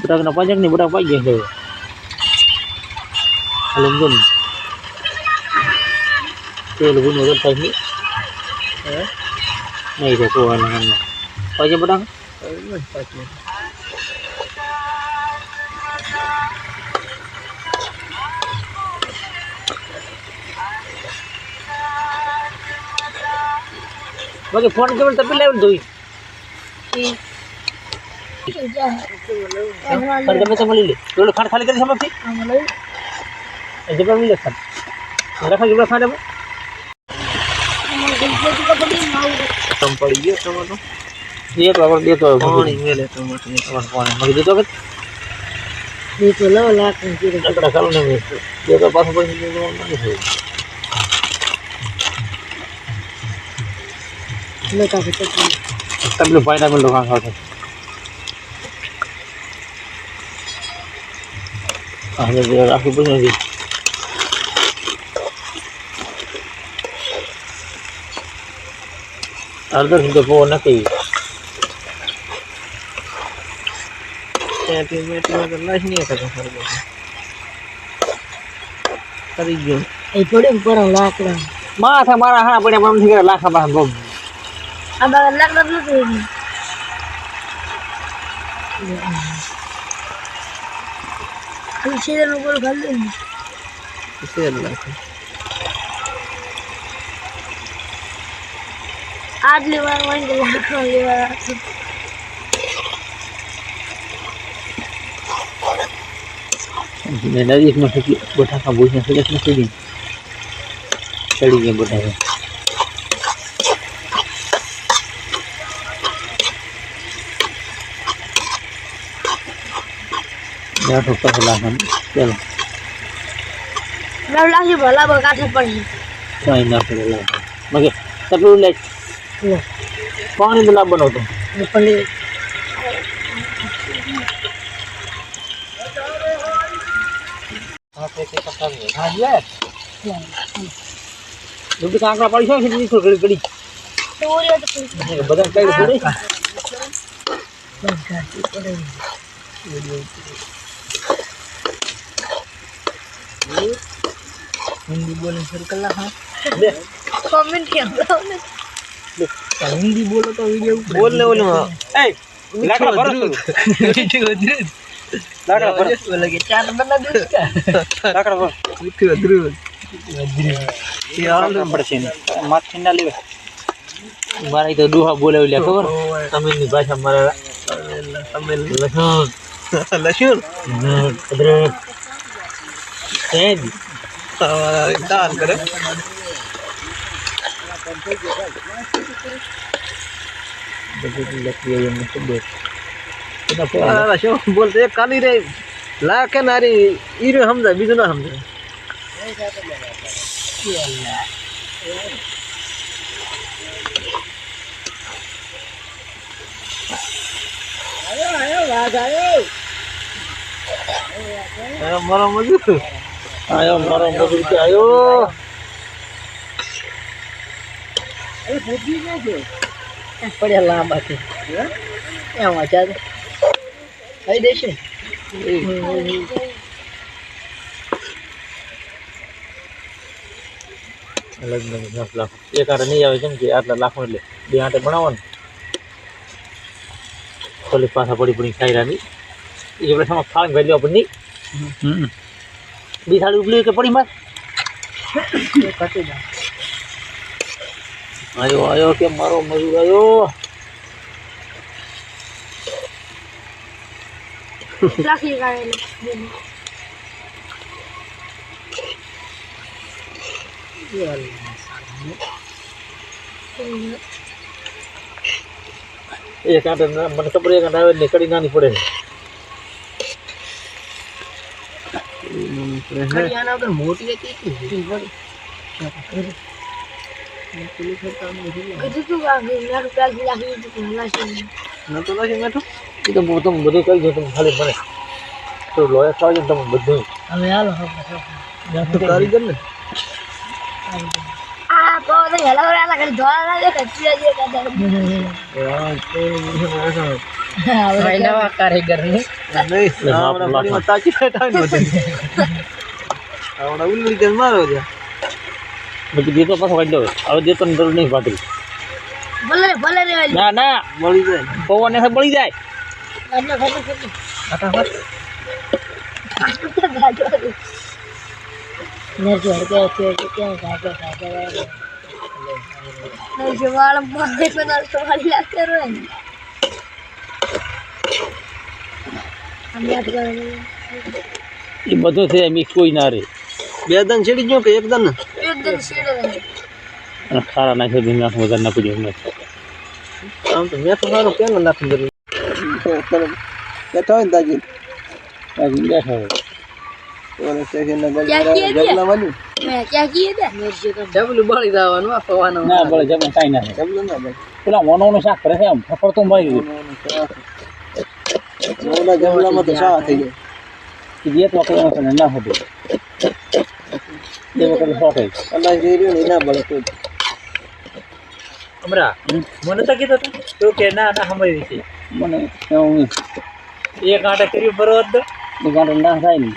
બટાકાના પાંચક ની બટાકા પાઈ ગયા છે હાલો જો ને તેલ ગુનો તો થાય નહીં નહીં તો કોવાના નામ પાઈ બટાકા बाकी फोन केवल तब लेवल दोई पर जब से मिली ले तो खाना खाली कर समझ जब मिले खान रखा जब खाने में कम पड़ी है टमाटो ये तो अगर दे तो पानी में ले टमाटो और पानी मगर दे तो ये तो लो ला के लकड़ा खालो नहीं ये तो पास पर नहीं है लेता है तब लो फायदा में लोग खाते आगे जो आगे पूछने की अर्धर हिंदू को ना कही कैंटीन में तो लाश नहीं आता था सर करी गयो ए थोड़े ऊपर लाकड़ा माथा मारा हां पड़े हम ठीक लाखा बा हम अब लग लग लग इसे ऊपर कर ले इसे लग आज लेवर वन लेवर मैं नदी में से बोटा का बोझ से लेकर से दिन चढ़ी गई बोटा है यार ठोका चला हम चलो मैं लाही भला बका से पड़ी कोई ना पड़ेगा मगर सब ले पानी बुला बनो तो पहले हां पे पक्का है हां ये दूध कांकड़ा पड़ी है कितनी छोटी गड़ी तो ये तो बदन कई थोड़ी हिंदी बोले सर्कल ला हां ले कमेंट किया ने हिंदी बोलो तो वीडियो बोल ले बोलो ए लाकड़ा भरो लाकड़ा भरो बोले के चाट बना दे इसका लाकड़ा भरो इतने अदरू ये आराम से पड़ छे माथ ठंडा ले मारा तो दुहा बोले ले खबर तमिल ની ભાષા મારા तमिल लहसुन लहसुन अदरक तेज दाल करे लहसुन बोलते काली रे ला के नारी इरे समझा बीजू ना समझे आयो मारो मजूर आयो मारो मजूर के आयो अरे बुद्धि के છે પડ્યા લાંબા છે એમ વાચા કઈ દેશે અલગ નંગ 10 લાખ એક આરે નહીં આવે કેમ કે આટલા લાખો એટલે બે આટે બનાવવાનું ખોલી પાછા પડી પડી ખાઈરાની ये बड़ा हम खान गए अपनी बिसाड़ी उबली के पड़ी मत कटे जा आयो आयो के मारो मजूर आयो लाखी गाड़े ये काटे मन खबर है काटे निकड़ी ना नहीं पड़े हरियाणा अगर मोटी रहती है क्या करे पुलिस करता नहीं किसी को आगे मेरा रुपया गिरा ही तो ना तो लाशी मैं तो तुम बड़े कई जो तुम खाली बने तो लॉयर का जो तुम बदे हमें यार या तो कारीगर ने आप નવા કારીગર ની તાકી ઉલડી કે મારો છે બધું દેતો પાછો કાઢી દો હવે દેતો ને જરૂર નહીં પાટી ના ના બળી જાય પવન એસે બળી જાય એ બધું છે મિક્સ કોઈ ના રે બે દન છેડી ગયો કે એક દન ખારા નાખી દે નાખ વધારે નાખી દે આમ તો મેં તો સારું કેમ નાખી દે બેઠો હોય ને તાજી બેઠો હોય ઓલે સ્ટેશન ને જબલા વાલી જબલું બળી જવાનું આ પવાનો ના બળે જબલું કાઈ ના જબલું ના બળે પેલા મોનોનું શાક કરે છે આમ ફફર તો મળી ગયું ઓલા જબલામાં તો શા થઈ ગયો કે જે તો કોણ ના હતો એ વખત શોખ અલ્લાહ જે રહ્યો ને ના બળે કોઈ અમરા મને તો કીધું તો કે ના ના સાંભળી છે મને એક આંટા કર્યું બરોબર એક આંટા ના થાય ને